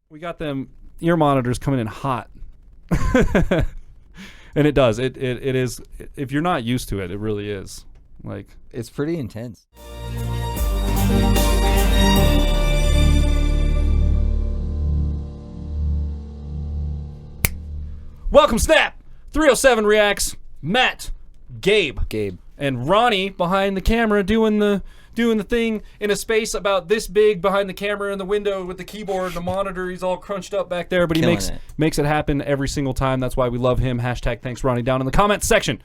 We got them ear monitors coming in hot. And it does. It is. If you're not used to it, it really is. Like, it's pretty intense. Welcome, Snap! 307 Reacts, Matt, Gabe, and Ronnie behind the camera doing the thing in a space about this big behind the camera in the window with the keyboard and the monitor. He's all crunched up back there, but he makes it happen every single time. That's why we love him. Hashtag thanks Ronnie down in the comments section.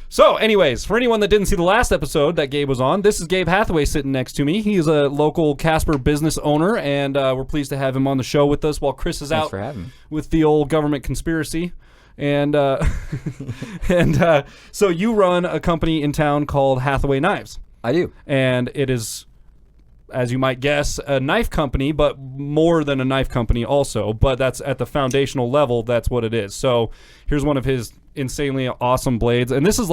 So anyways, for anyone that didn't see the last episode that Gabe was on, this is Gabe Hathaway sitting next to me. He's a local Casper business owner, and we're pleased to have him on the show with us while Chris is out with the old government conspiracy. And so you run a company in town called Hathaway Knives. I do. And it is, as you might guess, a knife company, but more than a knife company also. But that's at the foundational level, that's what it is. So here's one of his insanely awesome blades. And this is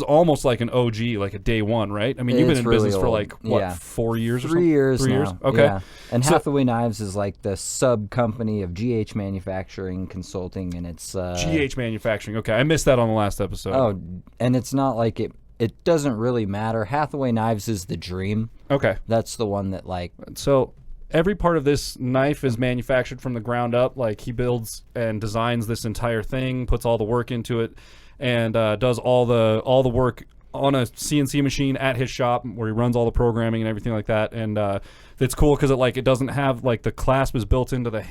almost like an OG, like a day one, right? I mean, you've been in business for like, what, 4 years or something? 3 years 3 now. years? Okay. Yeah. And Hathaway Knives is like the sub-company of GH Manufacturing Consulting, and it's... GH Manufacturing. Okay, I missed that on the last episode. Oh, and it's not like it doesn't really matter. Hathaway Knives is the dream. Okay. That's the one that, like... So every part of this knife is manufactured from the ground up. Like, he builds and designs this entire thing, puts all the work into it, and does all the work on a CNC machine at his shop where he runs all the programming and everything like that. And it's cool because it doesn't have, like, the clasp is built into the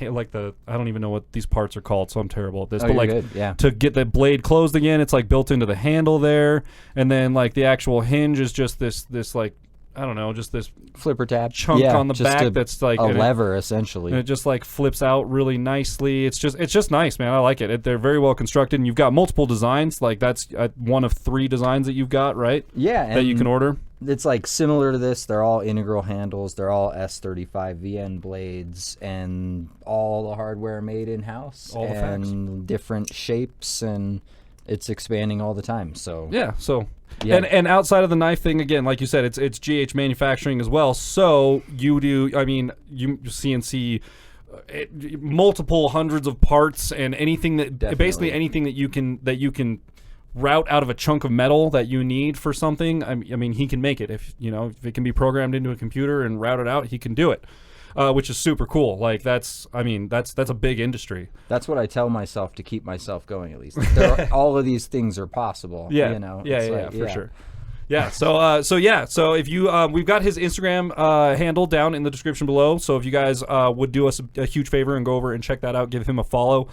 I don't even know what these parts are called, so I'm terrible at this. Oh, but like, good. Yeah. To get the blade closed again, it's like built into the handle there, and then like the actual hinge is just this like, I don't know, just this flipper tab chunk on the back that's like a lever, essentially. And it just like flips out really nicely. It's just nice, man. I like it. They're very well constructed, and you've got multiple designs. Like, that's one of 3 designs that you've got, right? Yeah. That you can order. It's like similar to this. They're all integral handles. They're all S35 VN blades, and all the hardware made in-house. All the facts. And different shapes, and it's expanding all the time. So yeah. So. Yeah. And outside of the knife thing, again, like you said, it's GH Manufacturing as well. So you do, I mean, you CNC multiple hundreds of parts, and anything that basically anything that you can route out of a chunk of metal that you need for something. I mean, he can make it. If it can be programmed into a computer and routed out, he can do it. Which is super cool. Like, that's a big industry. That's what I tell myself to keep myself going, at least. All of these things are possible. Yeah. For sure. Yeah. So if you, we've got his Instagram handle down in the description below. So if you guys would do us a huge favor and go over and check that out, give him a follow.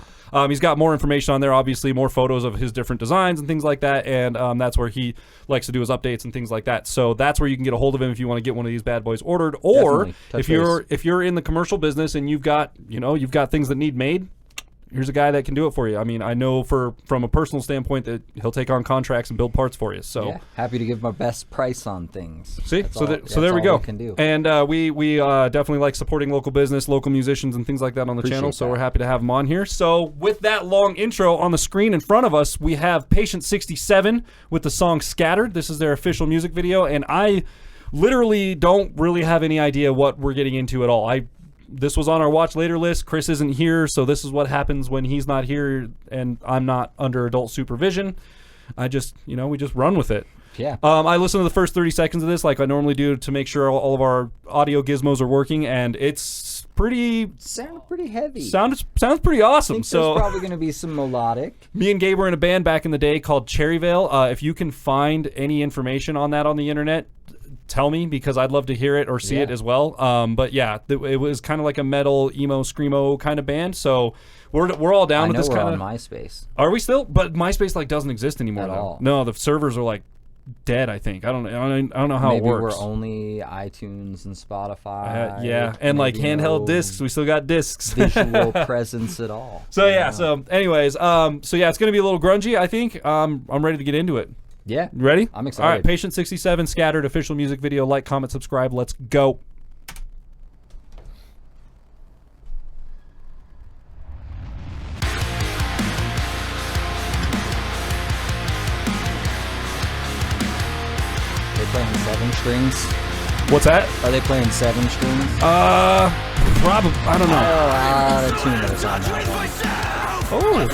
He's got more information on there, obviously, more photos of his different designs and things like that. And that's where he likes to do his updates and things like that. So that's where you can get a hold of him if you want to get one of these bad boys ordered. Or if you're in the commercial business and you've got things that need made, here's a guy that can do it for you. I mean, I know from a personal standpoint that he'll take on contracts and build parts for you. So happy to give my best price on things. See, so there we go. And we definitely like supporting local business, local musicians, and things like that on the channel. So we're happy to have him on here. So with that long intro, on the screen in front of us, we have Patient 67 with the song "Scattered." This is their official music video, and I literally don't really have any idea what we're getting into at all. This was on our watch later list. Chris isn't here, so this is what happens when he's not here and I'm not under adult supervision. We just run with it. Yeah. I listened to the first 30 seconds of this like I normally do to make sure all of our audio gizmos are working, and it's sounded pretty heavy. Sounds pretty awesome. There's probably going to be some melodic. Me and Gabe were in a band back in the day called Cherryvale. If you can find any information on that on the internet, tell me, because I'd love to hear it or see it as well. But yeah, it was kind of like a metal, emo, screamo kind of band. So we're all down with this kind of. I know we're on MySpace. Are we still? But MySpace doesn't exist anymore at all. No, the servers are dead. I think I don't know how it works. Maybe we're only iTunes and Spotify. And like handheld discs. We still got discs. Visual presence at all. So yeah. So anyways, it's gonna be a little grungy. I think I'm ready to get into it. Yeah. Ready? I'm excited. All right, Patient 67, Scattered, official music video. Like, comment, subscribe. Let's go. They're playing 7 strings. What's that? Are they playing 7 strings? Probably. I don't know. A lot of tuners on that one. Oh.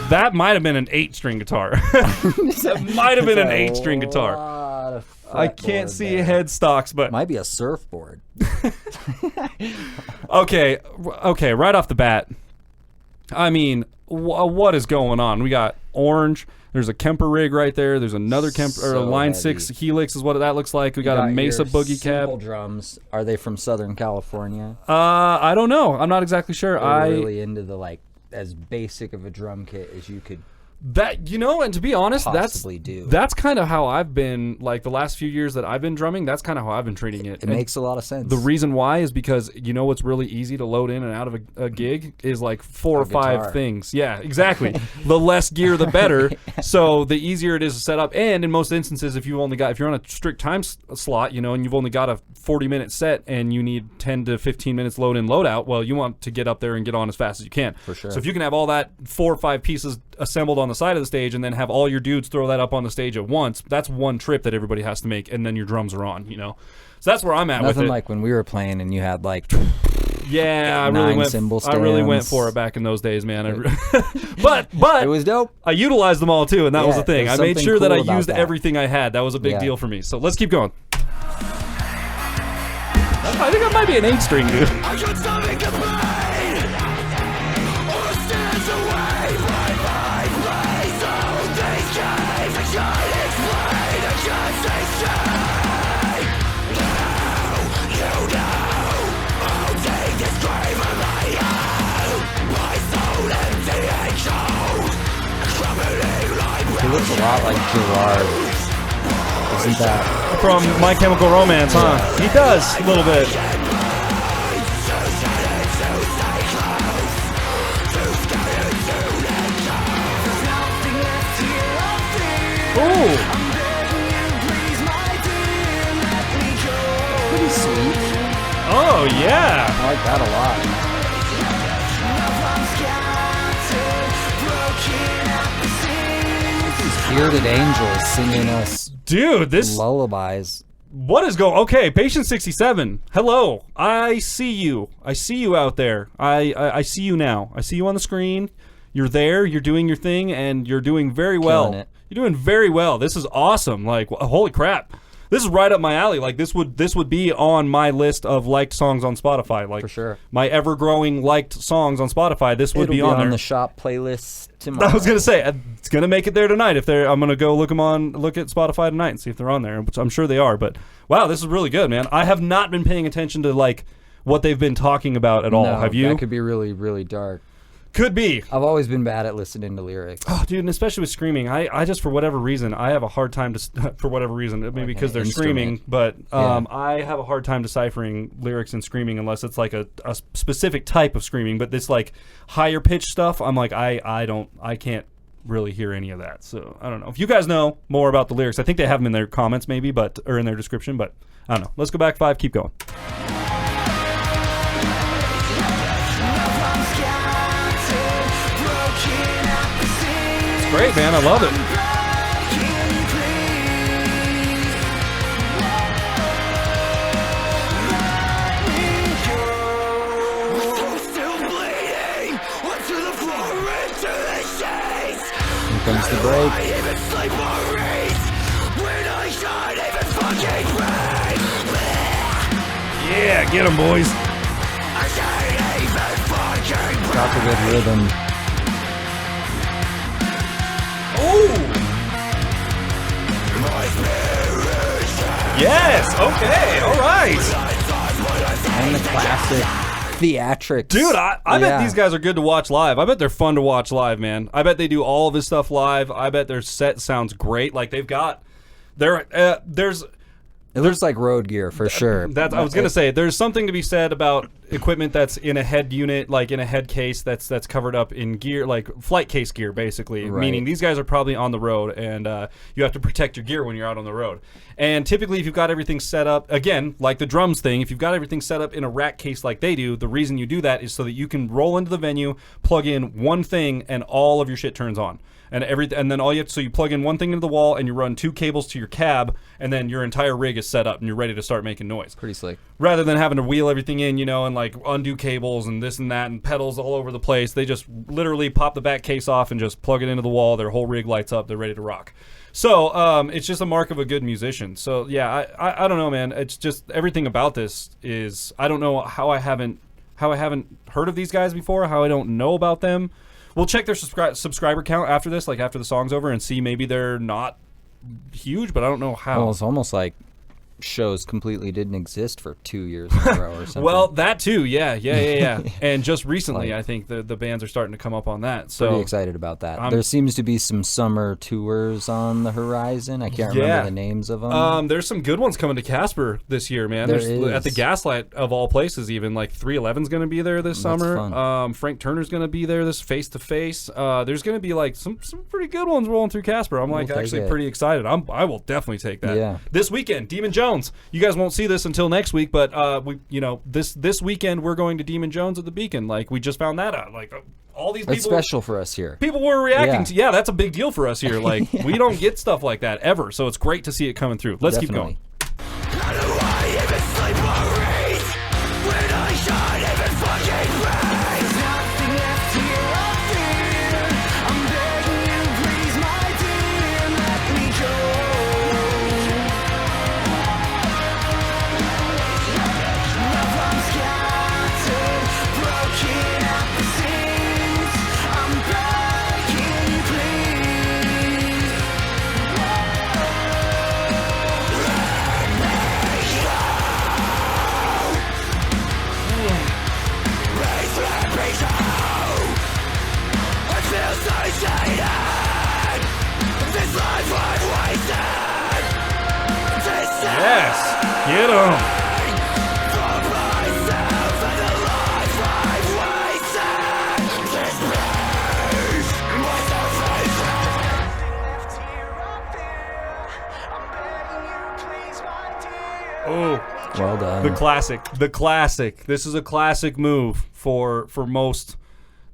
That might have been an 8-string guitar. That might have been an 8-string guitar. I can't see headstocks, but might be a surfboard. Okay, right off the bat. I mean, what is going on? We got orange. There's a Kemper rig right there. There's another Kemper, or a Line 6 Helix is what that looks like. We got a Mesa Boogie Cab. Drums. Are they from Southern California? I don't know. I'm not exactly sure. They're really into the as basic of a drum kit as you could. That, and to be honest, do. That's kind of how I've been, the last few years that I've been drumming, that's kind of how I've been treating it. It makes a lot of sense. The reason why is because, what's really easy to load in and out of a gig is 4 or 5 things. Yeah, exactly. The less gear, the better. So the easier it is to set up. And in most instances, if you're on a strict time slot, and you've only got a 40-minute set and you need 10 to 15 minutes load in, load out, well, you want to get up there and get on as fast as you can. For sure. So if you can have all that 4 or 5 pieces assembled on the side of the stage and then have all your dudes throw that up on the stage at once, that's one trip that everybody has to make, and then your drums are on, So that's where I'm at with it. Nothing like when we were playing and you had yeah, I really went for it back in those days, man. But it was dope. I utilized them all too, and that was the thing. I made sure that I used that. everything I had. That was a big deal for me. So let's keep going. I think I might be an 8-string, dude. He looks a lot like Gerard. Isn't that from My Chemical Romance, huh? He does a little bit. Ooh. pretty sweet? Oh yeah. I like that a lot. Bearded angels singing us lullabies. What is going? Okay, Patient 67. Hello, I see you. I see you out there. I see you now. I see you on the screen. You're there. You're doing your thing, and you're doing very well. You're doing very well. This is awesome. Holy crap. This is right up my alley. This would be on my list of liked songs on Spotify. For sure. My ever-growing liked songs on Spotify. This would be on there. On the shop playlist tomorrow. I was gonna say it's gonna make it there tonight. I'm gonna go look at Spotify tonight and see if they're on there. Which I'm sure they are. But wow, this is really good, man. I have not been paying attention to what they've been talking about at all. Have you? That could be really, really dark. Could be. I've always been bad at listening to lyrics. Oh, dude, and especially with screaming. I just, for whatever reason, I have a hard time for whatever reason, maybe because they're screaming, but I have a hard time deciphering lyrics and screaming unless it's a specific type of screaming. But this higher pitched stuff, I'm I can't really hear any of that. So I don't know. If you guys know more about the lyrics, I think they have them in their comments maybe, or in their description, but I don't know. Let's go back 5, keep going. Great, man. I love it. Here comes the break. Yeah, get them, boys. Got the good rhythm. Yes. Okay. All right. And the classic theatrics. Dude, I bet these guys are good to watch live. I bet they're fun to watch live, man. I bet they do all of this stuff live. I bet their set sounds great. There's It looks like road gear for sure. I was gonna say there's something to be said about equipment that's in a head unit, like in a head case that's covered up in gear, like flight case gear, basically. Right. Meaning these guys are probably on the road, and you have to protect your gear when you're out on the road. And typically, if you've got everything set up, again, like the drums thing, if you've got everything set up in a rack case like they do, the reason you do that is so that you can roll into the venue, plug in one thing, and all of your shit turns on. And then all you have to, so you plug in one thing into the wall and you run 2 cables to your cab, and then your entire rig is set up and you're ready to start making noise. Pretty slick. Rather than having to wheel everything in, and like undo cables and this and that and pedals all over the place, they just literally pop the back case off and just plug it into the wall. Their whole rig lights up. They're ready to rock. So it's just a mark of a good musician. So yeah, I don't know, man. It's just everything about this is, I don't know how I haven't heard of these guys before, how I don't know about them. We'll check their subscriber count after this, like after the song's over, and see maybe they're not huge, but I don't know how. Well, it's almost like shows completely didn't exist for 2 years in a row or something. Well, that too, yeah. And just recently, I think the bands are starting to come up on that. So pretty excited about that. There seems to be some summer tours on the horizon. I can't remember the names of them. There's some good ones coming to Casper this year, man. There's at the Gaslight of all places, even like 311's going to be there this summer. Fun. Frank Turner's going to be there this face to face. There's going to be like some pretty good ones rolling through Casper. I'm like actually pretty excited. I will definitely take that. Yeah. This weekend, Demon Jones. You guys won't see this until next week, but this weekend we're going to Demon Jones at the Beacon. Like we just found that out. Like all these people. It's special for us here. People were reacting to. Yeah, that's a big deal for us here. Like we don't get stuff like that ever, so it's great to see it coming through. Let's keep going. How do I even sleep or eat when I should even fucking breathe? There's nothing left here of fear. I'm begging you, please, my dear, let me go. Love, I'm scattered, broken at the seams. I'm begging you, please. I feel so jaded. This life I've wasted. Yes, get 'em. For myself and the life I've wasted. This place was so faithful. Oh. Well done. The classic. This is a classic move for most,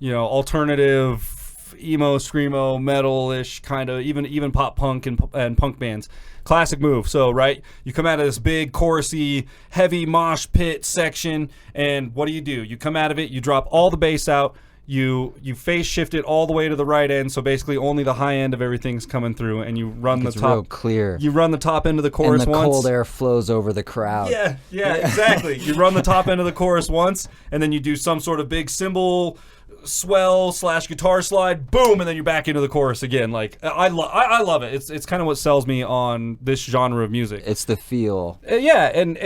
alternative, emo, screamo, metal-ish kind of, even pop punk and punk bands. Classic move. So, right, you come out of this big, chorusy, heavy mosh pit section, and what do? You come out of it, you drop all the bass out, you phase shift it all the way to the right end, so basically only the high end of everything's coming through, and you run the top. Real clear. You run the top end of the chorus and the once. cold air flows over the crowd. Yeah, exactly. You run the top end of the chorus once, and then you do some sort of big cymbal swell / guitar slide, boom, and then you're back into the chorus again. Like I love it. It's kind of what sells me on this genre of music. It's the feel. And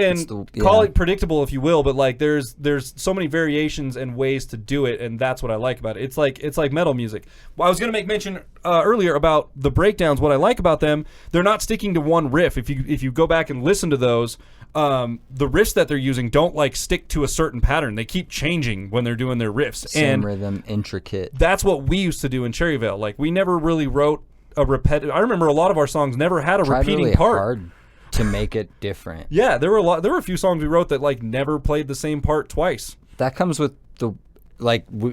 call it predictable if you will, but like there's so many variations and ways to do it, and that's what I like about it. It's like metal music. Well, I was gonna make mention earlier about the breakdowns. What I like about them, they're not sticking to one riff. If you go back and listen to those, the riffs that they're using don't like stick to a certain pattern. They keep changing when they're doing their riffs. Same rhythm, intricate. That's what we used to do in Cherryvale. Like we never really wrote a repetitive. I remember a lot of our songs never had a repeating really part. Hard to make it different. Yeah, there were a few songs we wrote that like never played the same part twice. That comes with the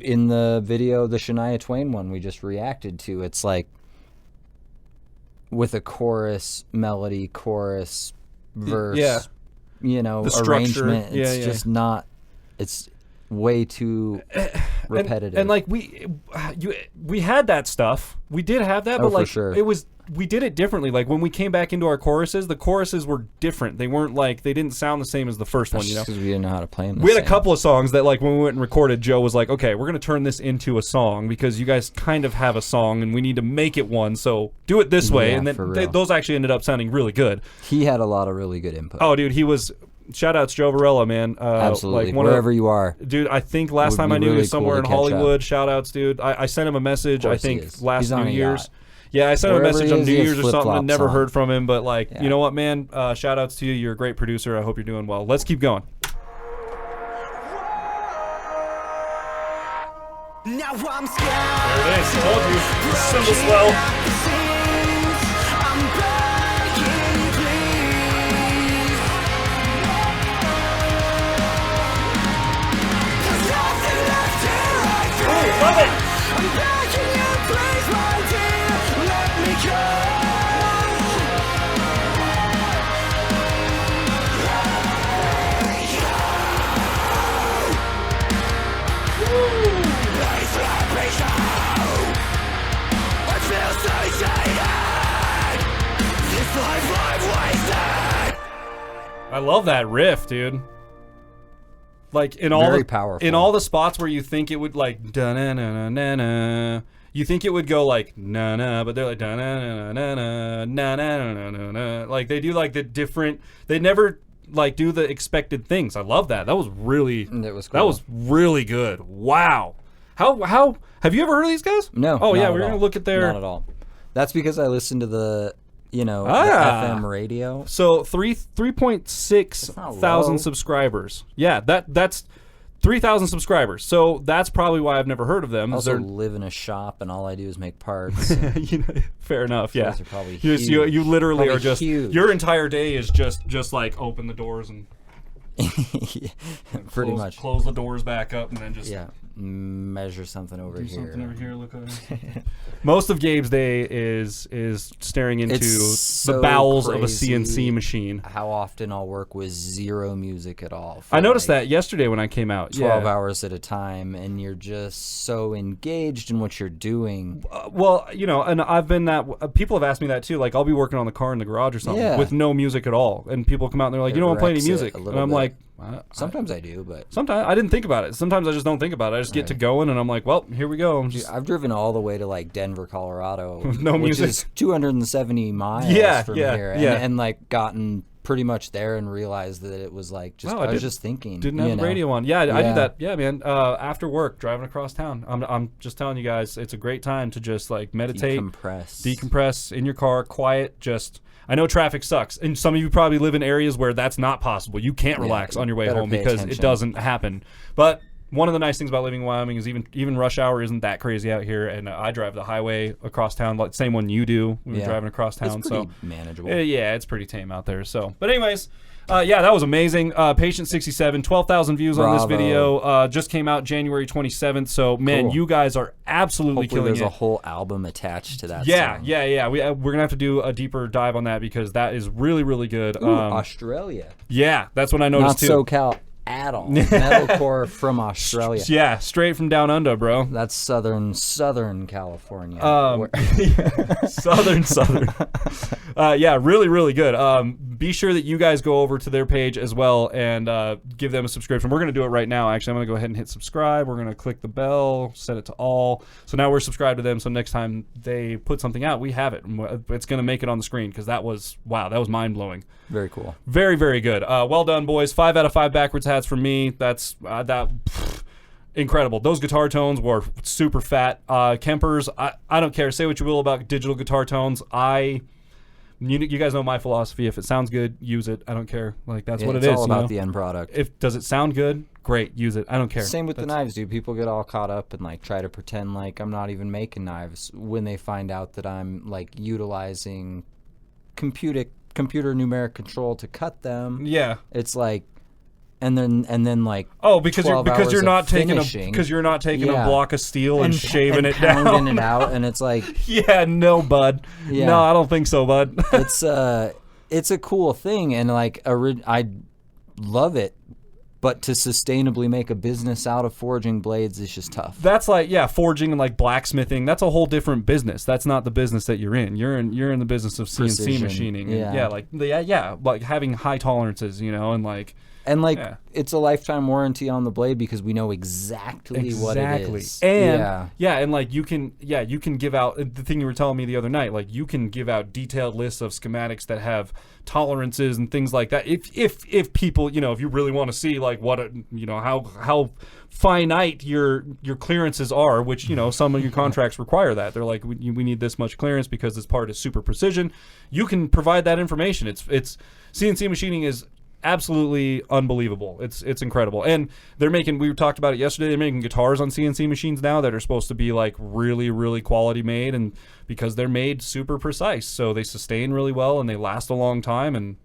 in the video, the Shania Twain one we just reacted to. It's like with a chorus, melody, chorus, verse. Yeah. The arrangement. It's just not. It's way too repetitive. And like we had that stuff. We did have that, but like for sure. we did it differently. Like when we came back into our choruses, the choruses were different. They weren't like they didn't sound the same as the first one. Because we didn't know how to play them. We had a couple of songs that like when we went and recorded, Joe was like, "Okay, we're gonna turn this into a song because you guys kind of have a song and we need to make it one. So do it this way." Yeah, and then those actually ended up sounding really good. He had a lot of really good input. Oh, dude, he was. Shout outs Joe Varela, man. Absolutely. Like wherever you are. Dude, I think last time I knew he was somewhere in Hollywood. Shout outs, dude. I sent him a message, I think, last New Year's. Yeah, I sent him a Wherever message he on is, New he has Year's or something and flip-flops never on. heard from him. But like, Yeah. you know what, man? Shout outs to you. You're a great producer. I hope you're doing well. Let's keep going. Now I'm scared. There it is. Told you. Cymbal swell. I'm begging, please. There's nothing left here, I feel. Love it. I'm begging you, please, my dear, let me go. I feel satiated. This life I've wasted. I love that riff, dude. Like in all Very the powerful. in all the spots where you think it would like da na na na na, you think it would go like na na, but they're like da na na na na na na na na na. Like they do like the different. They never like do the expected things. I love that. That was really. It was That cool. was really good. Wow. How have you ever heard of these guys? No. Oh not yeah, at we're gonna all. look at their. Not at all. That's because I listen to the, the Ah. FM radio. So 3.6 not thousand low. subscribers. Yeah, that's 3,000 subscribers. So that's probably why I've never heard of them. I also They're- live in a shop, and all I do is make parts. you know, fair enough. Yeah, guys are probably you huge. literally Probably are just huge. your entire day is just like open the doors and Pretty close, much. close the doors back up and then just Yeah. Measure something over do here. something over here. Look over here. Most of Gabe's day is staring into It's the so bowels of a crazy. CNC machine. How often I'll work with zero music at all. I for, noticed like, that yesterday when I came out. 12 yeah. hours at a time, and you're just so engaged in what you're doing. Well, you know, and I've been that. People have asked me that too. Like, I'll be working on the car in the garage or something Yeah. with no music at all, and people come out and they're like, It "You don't want to play any wrecks it music," a and little I'm bit. like, Sometimes I do, but sometimes I didn't think about it. Sometimes I just don't think about it. I just get to going, and I'm like, "Well, here we go." I'm just- I've driven all the way to like Denver, Colorado, No which music. is 270 miles Yeah, from yeah, here, yeah. and like gotten pretty much there and realized that it was like just Wow, I was didn't- just thinking, Didn't you have the know? radio on. Yeah, I do Yeah. that. Yeah, man. After work, driving across town. I'm just telling you guys, it's a great time to just like meditate, decompress in your car, quiet. Just I know traffic sucks, and some of you probably live in areas where that's not possible. You can't relax you on your way better home pay because it attention. doesn't happen. But one of the nice things about living in Wyoming is even rush hour isn't that crazy out here, and I drive the highway across town, like same one you do. We were Yeah. driving across town, It's so pretty manageable. yeah, it's pretty tame out there. So, but anyways. Yeah, that was amazing. Patient 67, 12,000 views on this Bravo. video. Just came out January 27th. So, man, Cool. you guys are absolutely Hopefully killing there's it. a whole album attached to that Yeah, song. yeah. We're going to have to do a deeper dive on that because that is really, really good. Ooh, Australia. Yeah, that's what I noticed Not too. SoCal at all. Metalcore from Australia. Yeah, straight from down under, bro. That's Southern California. Southern. Yeah, really, really good. Be sure that you guys go over to their page as well and give them a subscription. We're going to do it right now, actually. I'm going to go ahead and hit subscribe. We're going to click the bell, set it to all. So now we're subscribed to them, so next time they put something out, we have it. It's going to make it on the screen because that was mind-blowing. Very cool. Very, very good. Well done, boys. 5 out of 5 backwards hats from me. That's incredible. Those guitar tones were super fat. Kempers, I don't care. Say what you will about digital guitar tones. You guys know my philosophy. If it sounds good, use it. I don't care. Like that's what it It's is. all you about know? the end product. Does it sound good? Great, use it. I don't care. Same with the That's- knives, dude. People get all caught up and like try to pretend like I'm not even making knives when they find out that I'm like utilizing computer numeric control to cut them. Yeah. It's like, and then like Because 12 you're hours not of taking finishing. a Yeah. block of steel and shaving it pounding down. it out, and it's like Yeah, no, bud. Yeah. No, I don't think so, bud. it's a cool thing, and like I love it, but to sustainably make a business out of forging blades is just tough. That's like forging and like blacksmithing. That's a whole different business. That's not the business that you're in. You're in the business of CNC Precision. machining. Yeah. And like having high tolerances, and like And like Yeah. it's a lifetime warranty on the blade because we know exactly what it is. And and like you can give out the thing you were telling me the other night, like you can give out detailed lists of schematics that have tolerances and things like that. If people, if you really want to see like what how finite your clearances are, which some of your contracts require that. They're like, we need this much clearance because this part is super precision. You can provide that information. It's CNC machining is absolutely unbelievable. It's incredible. And we talked about it yesterday, they're making guitars on CNC machines now that are supposed to be like really, really quality made, and because they're made super precise, so they sustain really well and they last a long time, and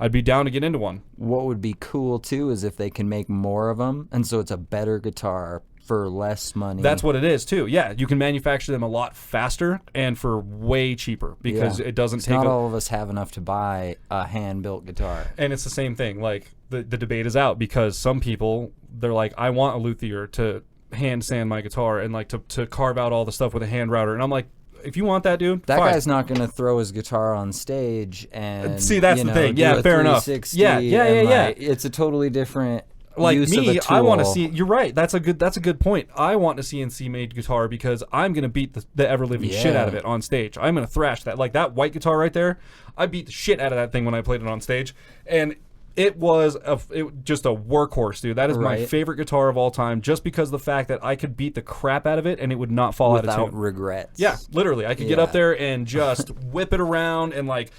I'd be down to get into one. What would be cool too is if they can make more of them, and so it's a better guitar for less money. That's what it is too. Yeah, you can manufacture them a lot faster and for way cheaper because it doesn't take. Not all of us have enough to buy a hand-built guitar. And it's the same thing. Like the debate is out because some people, they're like, I want a luthier to hand sand my guitar and like to carve out all the stuff with a hand router, and I'm like, if you want that, dude, that fine. guy's not going to throw his guitar on stage and see. That's the thing. Yeah, fair enough. Yeah. It's a totally different. Like use me, of a tool. I want to see. You're right. That's a good point. I want a CNC made guitar because I'm gonna beat the ever living shit out of it on stage. I'm gonna thrash that. Like that white guitar right there. I beat the shit out of that thing when I played it on stage, and it was just a workhorse, dude. That is my favorite guitar of all time, just because of the fact that I could beat the crap out of it and it would not fall out of tune. Without regrets. Yeah, literally. I could get up there and just whip it around and like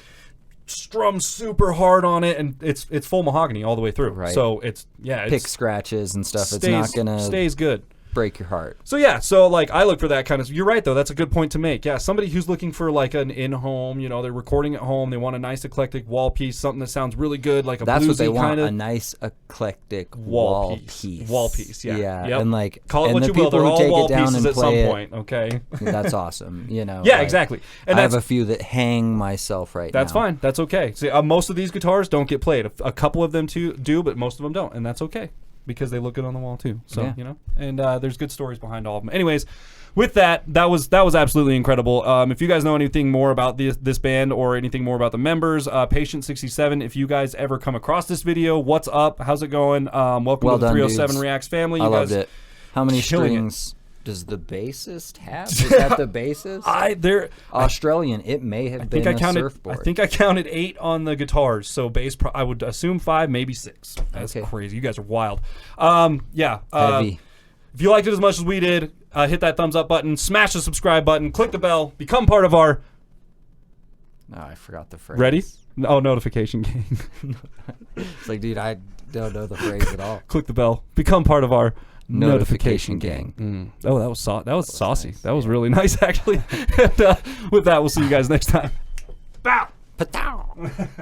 strum super hard on it, and it's full mahogany all the way through. Right. So it's pick scratches and stuff. It's not gonna stays good. Break your heart. So like I look for that kind of. You're right though. That's a good point to make. Yeah, somebody who's looking for like an in-home. They're recording at home. They want a nice eclectic wall piece, something that sounds really good, like a That's bluesy what they want. kinda A nice eclectic wall piece. Wall piece. Yeah. Yeah. And like call it and what the you will. people They're who all take wall it down pieces and at some play it, point. Okay. That's awesome. Yeah, like, exactly. And I have a few that hang myself right now. That's fine. That's okay. See, most of these guitars don't get played. A couple of them do, but most of them don't, and that's okay because they look good on the wall too. So and there's good stories behind all of them. Anyways, with that was absolutely incredible. If you guys know anything more about this band or anything more about the members, Patient 67. If you guys ever come across this video, what's up? How's it going? Welcome to the 307 dudes. Reacts family. I You loved guys it. How many strings does the bassist have? Is that the bassist? Australian. It may have been a surfboard. I think I counted 8 on the guitars. So bass, I would assume 5, maybe 6. That's crazy. You guys are wild. Heavy. If you liked it as much as we did, hit that thumbs up button, smash the subscribe button, click the bell, become part of our. Oh, I forgot the phrase. Ready? Oh, notification gang. It's like, dude, I don't know the phrase at all. Click the bell, become part of our notification gang. Oh, that was saucy. Nice. That was really nice, actually. And, with that, we'll see you guys next time. Bow. Patow.